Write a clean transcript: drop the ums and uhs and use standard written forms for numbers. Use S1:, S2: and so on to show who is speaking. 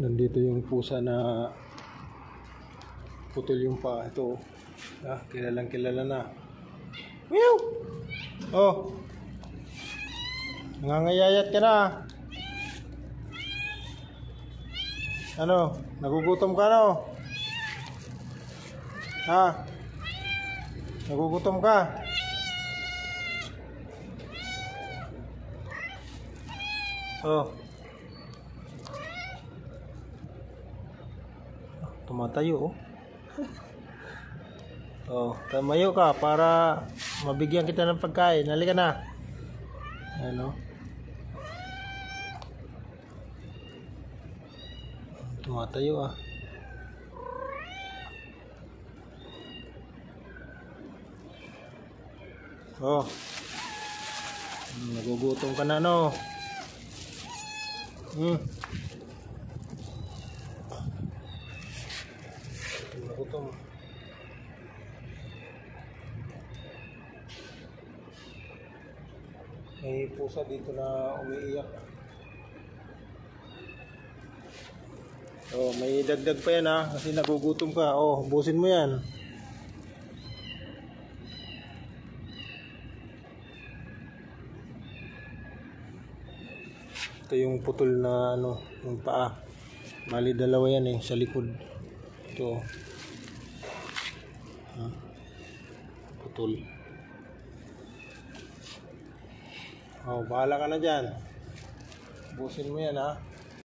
S1: Nandito yung pusa na putol yung paa. Ito, kilalang kilala na. Meow! Oh, nangangayayat ka na. Ano, nagugutom ka no? Ha? Nagugutom ka? Oh. Tumatayo oh. Oh, tamayo ka para mabigyan kita ng pagkain. Halika na. Ano? Tumatayo ah. Oh. Nagugutom ka na no. Nagutom. May pusa dito na umiiyak. Oh, may dagdag pa yan ha, kasi nagugutom ka. Oh, busin mo yan. Ito yung putol na ano, yung paa. Bali dalawa yan sa likod. Ito. Putol. Oh, bahala ka na dyan. Busin mo yan ha.